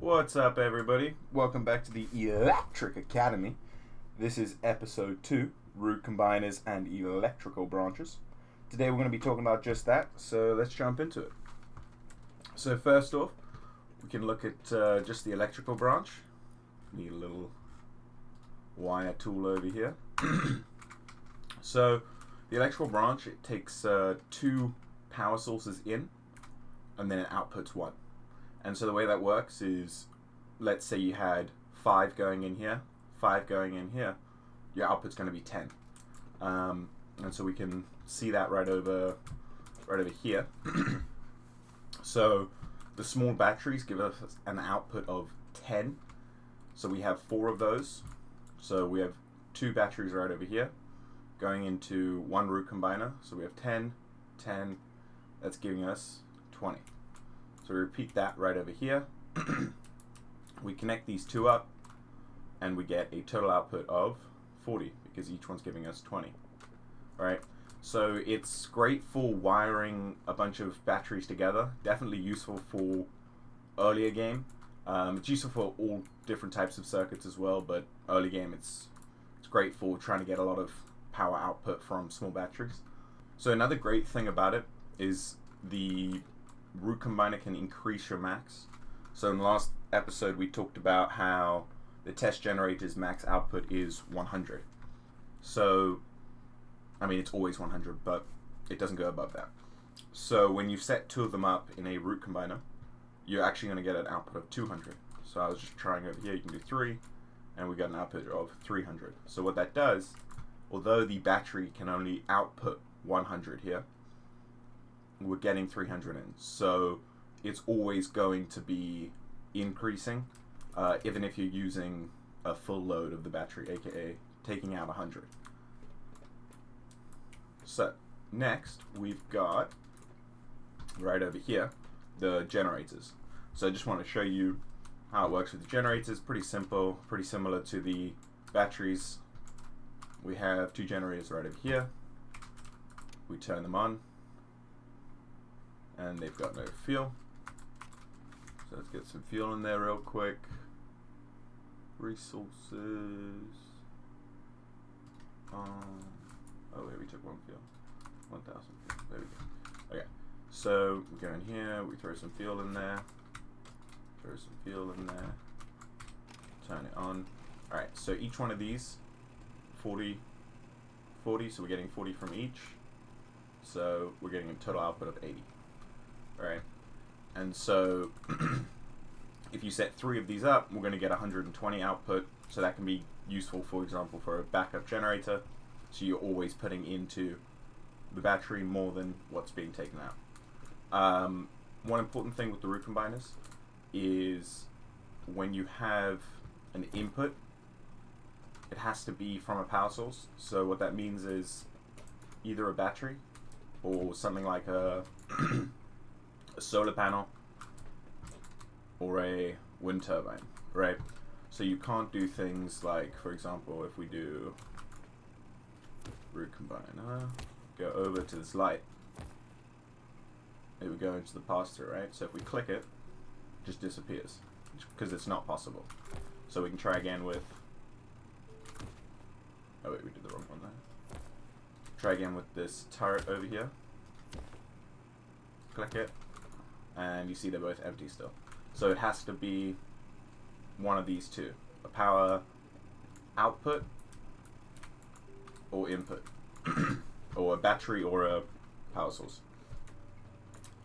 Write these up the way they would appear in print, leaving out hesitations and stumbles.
What's up, everybody? Welcome back to the Electric Academy. This is episode 2, root combiners and electrical branches. Today we're going to be talking about just that, so let's jump into it. So first off, we can look at just the electrical branch. Need a little wire tool over here. So the electrical branch, it takes 2 power sources in, and then it outputs 1. And so the way that works is, let's say you had 5 going in here, 5 going in here, your output's going to be 10. And so we can see that right over here. So the small batteries give us an output of 10. So we have 4 of those. So we have 2 batteries right over here going into 1 root combiner. So we have 10, 10, that's giving us 20. So we repeat that right over here. We connect these 2 up and we get a total output of 40 because each one's giving us 20. Alright, so it's great for wiring a bunch of batteries together. Definitely useful for earlier game. It's useful for all different types of circuits as well, but early game it's great for trying to get a lot of power output from small batteries. So another great thing about it is the root combiner can increase your max. So in the last episode we talked about how the test generator's max output is 100. So I mean it's always 100, but it doesn't go above that. So when you set 2 of them up in a root combiner, you're actually going to get an output of 200. So I was just trying over here, you can do 3 and we got an output of 300. So what that does, although the battery can only output 100 here, we're getting 300 in, so it's always going to be increasing, even if you're using a full load of the battery, aka taking out 100. So next we've got right over here the generators. So I just want to show you how it works with the generators. Pretty simple, pretty similar to the batteries. We have 2 generators right over here. We turn them on and they've got no fuel. So let's get some fuel in there real quick. Resources. Oh wait, we took 1 fuel. 1,000 fuel. There we go. Okay. So we go in here, we throw some fuel in there. Throw some fuel in there. Turn it on. Alright, so each one of these 40, so we're getting 40 from each. So we're getting a total output of 80. Right, and so if you set 3 of these up, we're going to get 120 output. So that can be useful, for example, for a backup generator. So you're always putting into the battery more than what's being taken out. One important thing with the root combiners is when you have an input, it has to be from a power source. So what that means is either a battery or something like a solar panel or a wind turbine, right? So you can't do things like, for example, if we do root combiner, go over to this light, it would go into the pass-through, right? So if we click it, it just disappears because it's not possible. So we can try again with, oh wait, we did the wrong one there. Try again with this turret over here. Click it, and you see they're both empty still. So it has to be one of these 2, a power output or input, or a battery or a power source.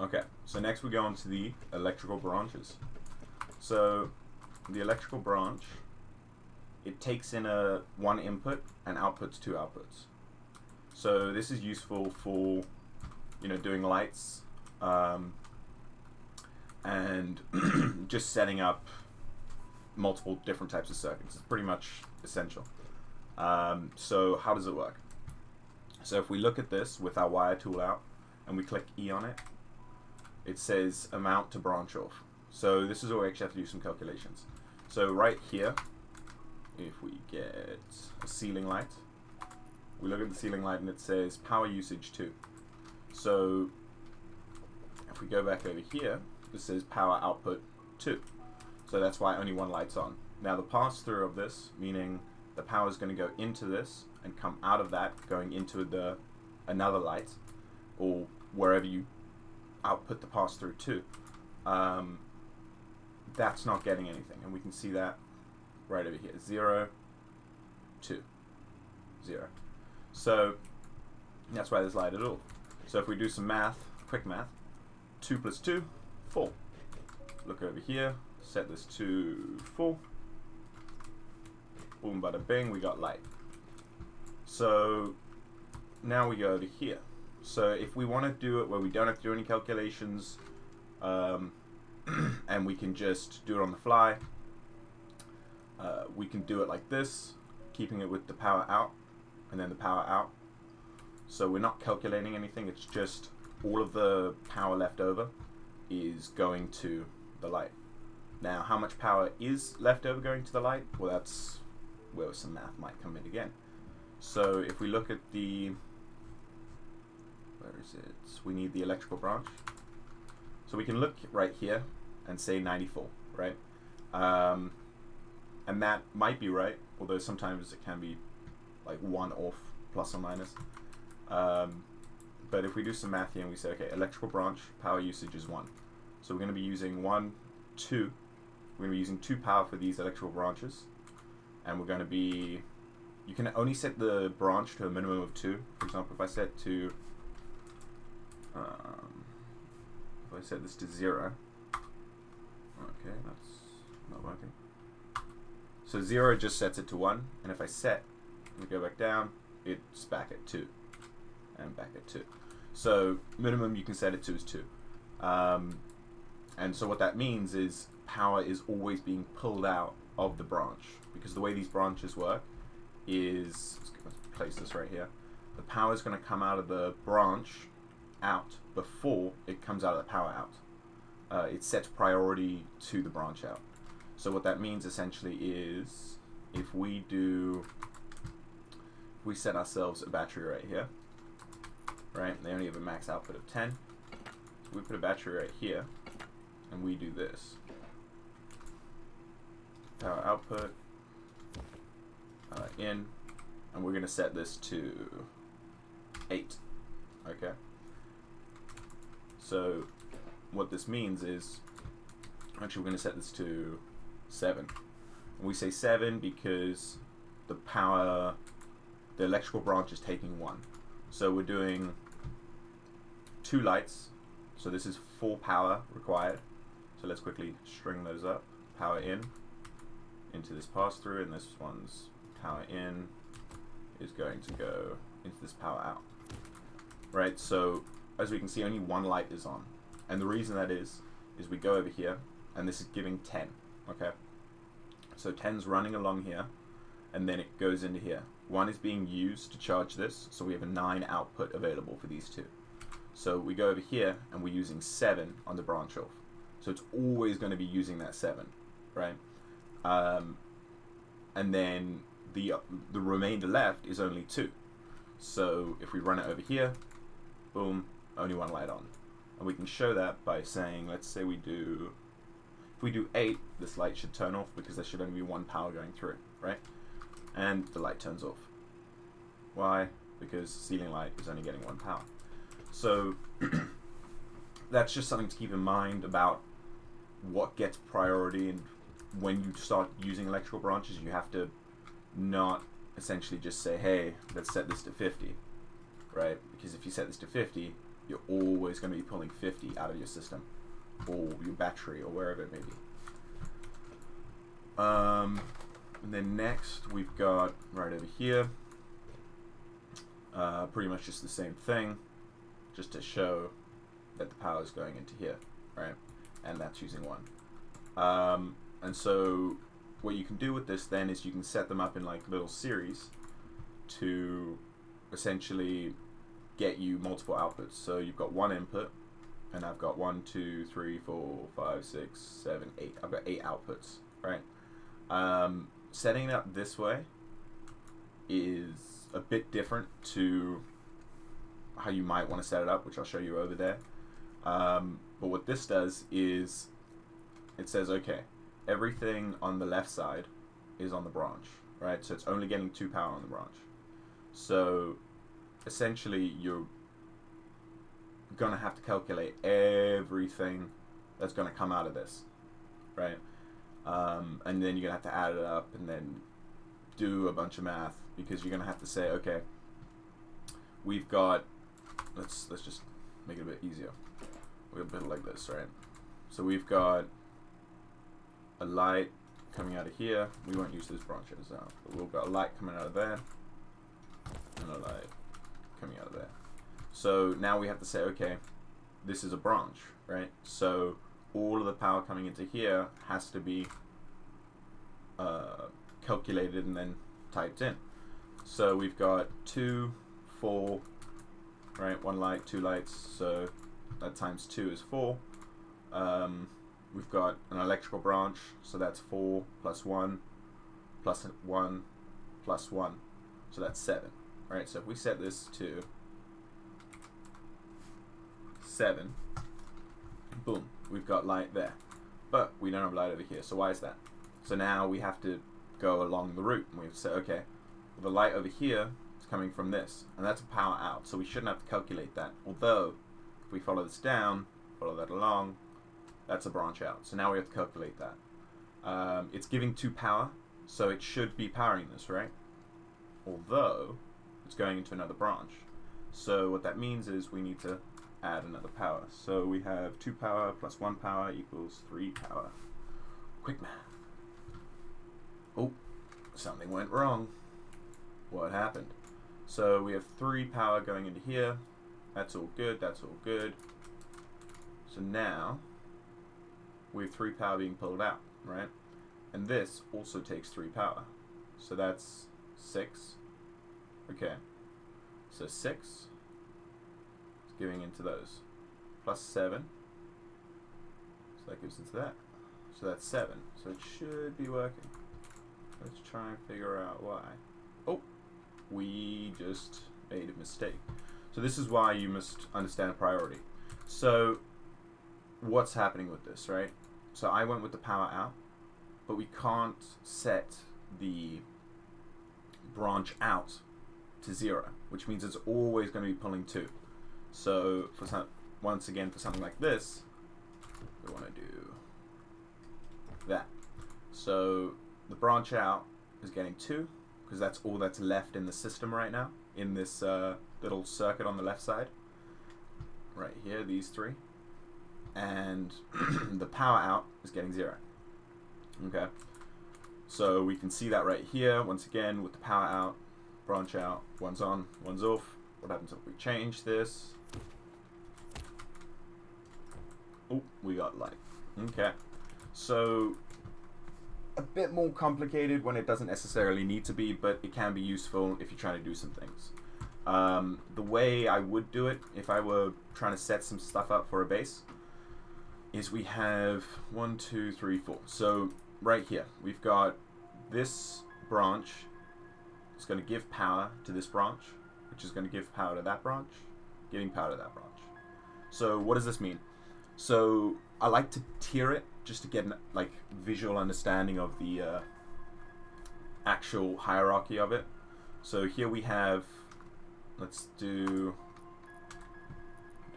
Okay, so next we go on to the electrical branches. So the electrical branch, it takes in 1 input and outputs 2 outputs. So this is useful for, you know, doing lights, and just setting up multiple different types of circuits. It's pretty much essential. So how does it work? So if we look at this with our wire tool out and we click E on it, it says amount to branch off. So this is where we actually have to do some calculations. So right here, if we get a ceiling light, we look at the ceiling light and it says power usage 2. So if we go back over here, this says power output 2. So that's why only one light's on. Now the pass-through of this, meaning the power is going to go into this and come out of that, going into another light, or wherever you output the pass-through to. That's not getting anything, and we can see that right over here. 0, 2, 0. So that's why there's light at all. So if we do some math, quick math, 2 plus 2, 4. Look over here, set this to 4. Boom, bada bing, we got light. So now we go over here. So if we want to do it where we don't have to do any calculations, and we can just do it on the fly, we can do it like this, keeping it with the power out and then the power out. So we're not calculating anything, it's just all of the power left over is going to the light. Now how much power is left over going to the light? Well, that's where some math might come in again. So if we look at the, where is it? We need the electrical branch. So we can look right here and say 94, right? And that might be right, although sometimes it can be like 1 off, plus or minus. But if we do some math here and we say, okay, electrical branch, power usage is 1. So we're going to be using 1, 2. We're going to be using 2 power for these electrical branches. And we're going to be, you can only set the branch to a minimum of 2. For example, if I set to, if I set this to 0, okay, that's not working. So 0 just sets it to 1, and if I set, and we go back down, it's back at 2, and back at 2. So minimum you can set it to is 2. And so what that means is power is always being pulled out of the branch, because the way these branches work is, let's place this right here, the power is going to come out of the branch out before it comes out of the power out. It sets priority to the branch out. So what that means essentially is, if we set ourselves a battery right here, right? They only have a max output of 10. So we put a battery right here, and we do this. Power output, in, and we're going to set this to 8. Okay. So what this means is, actually we're going to set this to 7. And we say 7 because the electrical branch is taking 1. So we're doing 2 lights. So this is 4 power required. So let's quickly string those up. Power in into this pass through, and this one's power in is going to go into this power out. Right, so as we can see, only 1 light is on. And the reason that is we go over here, and this is giving 10, okay? So 10's running along here, and then it goes into here. 1 is being used to charge this, so we have a 9 output available for these 2. So we go over here, and we're using 7 on the branch off. So it's always going to be using that 7, right? And then the remainder left is only 2. So if we run it over here, boom, only 1 light on. And we can show that by saying, let's say if we do 8, this light should turn off because there should only be 1 power going through, right? And the light turns off. Why? Because ceiling light is only getting 1 power. So that's just something to keep in mind about what gets priority, and when you start using electrical branches, you have to not essentially just say, hey, let's set this to 50, right? Because if you set this to 50, you're always going to be pulling 50 out of your system, or your battery, or wherever it may be. And then next, we've got right over here, pretty much just the same thing, just to show that the power is going into here, right? And that's using 1. And so what you can do with this then is you can set them up in like little series to essentially get you multiple outputs. So you've got 1 input, and I've got 1, 2, 3, 4, 5, 6, 7, 8. I've got 8 outputs, right? Setting it up this way is a bit different to how you might want to set it up, which I'll show you over there. But what this does is it says, okay, everything on the left side is on the branch, right? So it's only getting 2 power on the branch. So essentially you're gonna have to calculate everything that's gonna come out of this, right? And then you're gonna have to add it up and then do a bunch of math, because you're gonna have to say, okay, we've got, let's just make it a bit easier. We'll build it like this, right? So we've got a light coming out of here. We won't use those branches out, but we've got a light coming out of there and a light coming out of there. So now we have to say, okay, this is a branch, right? So all of the power coming into here has to be calculated and then typed in. So we've got 2, 4, right? 1 light, 2 lights, so that times 2 is 4. We've got an electrical branch, so that's 4 plus 1 plus 1 plus 1, so that's 7, right? So if we set this to 7, boom, we've got light there, but we don't have light over here. So why is that? So now we have to go along the route, and we have to say, okay, well, the light over here is coming from this, and that's a power out, so we shouldn't have to calculate that. Although if we follow this down, follow that along, that's a branch out, so now we have to calculate that. It's giving 2 power, so it should be powering this, right? Although it's going into another branch, so what that means is we need to add another power. So we have 2 power plus 1 power equals 3 power. Quick math. Oh, something went wrong. What happened? So we have 3 power going into here. That's all good, that's all good. So now we have 3 power being pulled out, right? And this also takes 3 power. So that's 6. Okay. So 6 is giving into those. Plus 7. So that gives into that. So that's 7. So it should be working. Let's try and figure out why. Oh, we just made a mistake. So this is why you must understand priority. So what's happening with this, right? So I went with the power out, but we can't set the branch out to 0, which means it's always going to be pulling 2. So for once again, for something like this, we want to do that. So the branch out is getting 2, because that's all that's left in the system right now, in this little circuit on the left side. Right here, these 3. And the power out is getting 0. Okay. So we can see that right here, once again, with the power out, branch out, one's on, one's off. What happens if we change this? Oh, we got light. Okay. So a bit more complicated when it doesn't necessarily need to be, but it can be useful if you're trying to do some things. The way I would do it, if I were trying to set some stuff up for a base, is we have 1, 2, 3, 4. So right here, we've got this branch. It's going to give power to this branch, which is going to give power to that branch, giving power to that branch. So what does this mean? So I like to tier it just to get an visual understanding of the actual hierarchy of it. So here we have, let's do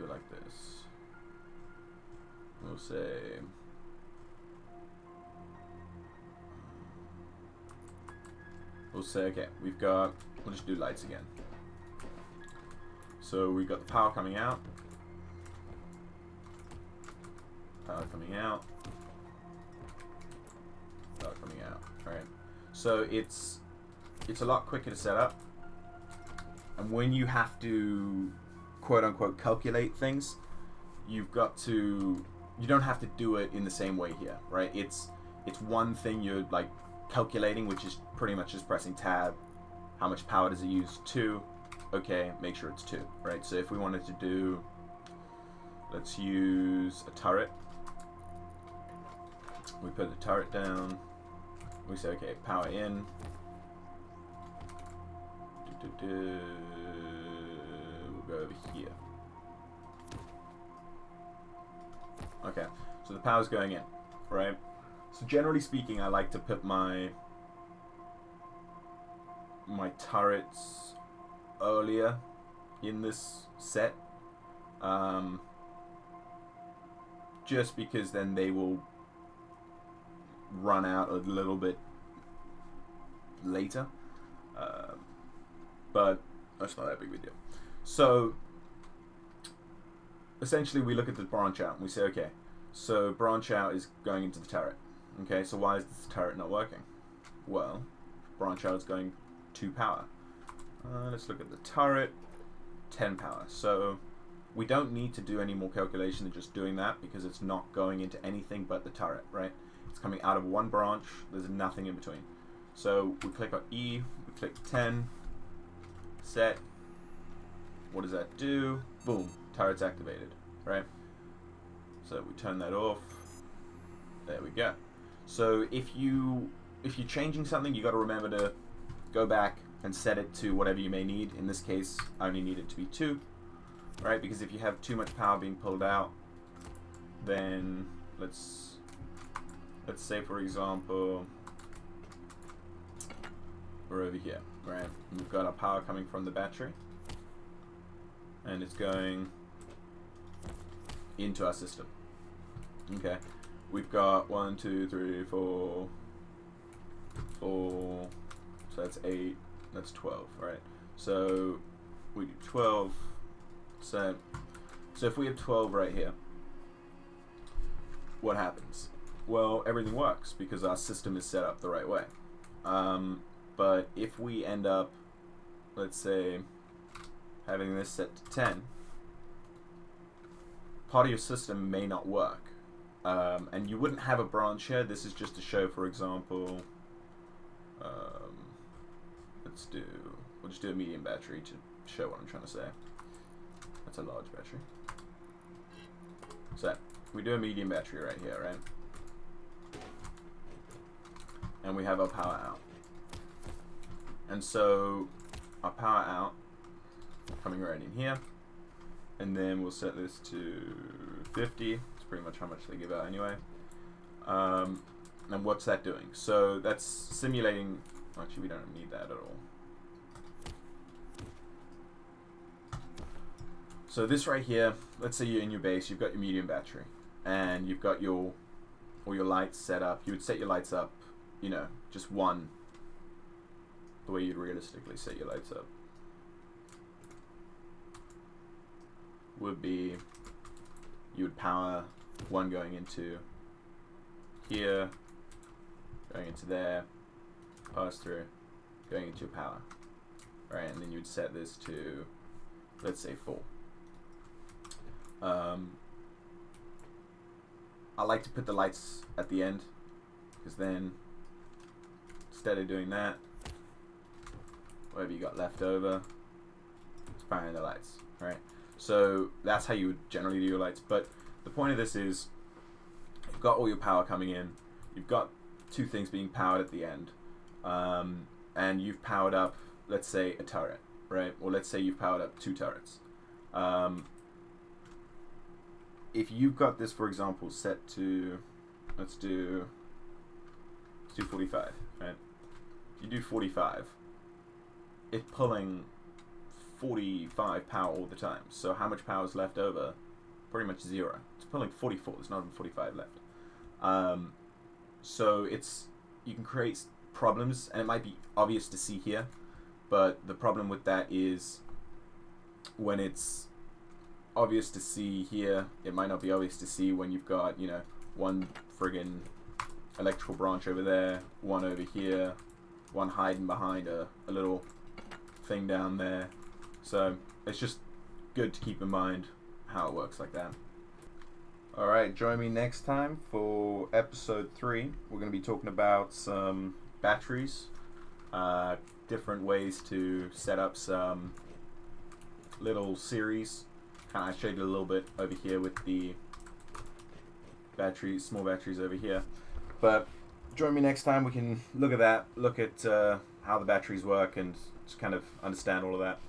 it like this. We'll say okay, we'll just do lights again. So we got the power coming out, power coming out, power coming out, right? So it's a lot quicker to set up, and when you have to quote unquote calculate things, you don't have to do it in the same way here, right? It's one thing you're calculating, which is pretty much just pressing tab. How much power does it use? 2. Okay, make sure it's 2, right? So if we wanted to do, let's use a turret. We put the turret down. We say, okay, power in. We'll go over here. Okay, so the power's going in, right? So generally speaking, I like to put my turrets earlier in this set, just because then they will run out a little bit later, but that's not that big of a deal. So essentially we look at the branch out and we say, okay, so branch out is going into the turret. Okay, so why is this turret not working? Well, branch out is going 2 power. Let's look at the turret, 10 power. So we don't need to do any more calculation than just doing that, because it's not going into anything but the turret, right? It's coming out of one branch, there's nothing in between. So we click on E, we click 10, set. What does that do? Boom, turret's activated, right? So we turn that off. There we go. So if you're changing something, you got to remember to go back and set it to whatever you may need. In this case, I only need it to be 2, right? Because if you have too much power being pulled out, then let's say, for example, we're over here, right? We've got our power coming from the battery, and it's going into our system. Okay, we've got 1, 2, 3, 4, so that's 8, that's 12, right? So we do 12, so if we have 12 right here, what happens? Well, everything works because our system is set up the right way. But if we end up, let's say, having this set to 10, part of your system may not work. And you wouldn't have a branch here. This is just to show, for example, we'll just do a medium battery to show what I'm trying to say. That's a large battery. So we do a medium battery right here, right? And we have our power out. And so our power out coming right in here. And then we'll set this to 50. It's pretty much how much they give out anyway. And what's that doing? So that's simulating. Actually, we don't need that at all. So this right here, let's say you're in your base, you've got your medium battery, and you've got all your lights set up. You would set your lights up, you know, just one, the way you'd realistically set your lights up would be, you would power one going into here, going into there, pass through, going into your power, right? And then you would set this to, let's say, 4. I like to put the lights at the end, because then instead of doing that, whatever you got left over, it's powering the lights, right? So that's how you would generally do your lights. But the point of this is, you've got all your power coming in, you've got 2 things being powered at the end, and you've powered up, let's say, a turret, right? Or let's say you've powered up 2 turrets. If you've got this, for example, set to, let's do 45, right? If you do 45, it's pulling 45 power all the time. So how much power is left over? Pretty much 0. It's pulling 44. There's not even 45 left. So you can create problems, and it might be obvious to see here, but the problem with that is when it's obvious to see here, it might not be obvious to see when you've got, you know, one friggin' electrical branch over there, one over here, one hiding behind a little thing down there. So it's just good to keep in mind how it works like that. Alright, join me next time for episode 3. We're going to be talking about some batteries, different ways to set up some little series. I showed you a little bit over here with the batteries, small batteries over here. But join me next time. We can look at that, look at how the batteries work, and just kind of understand all of that.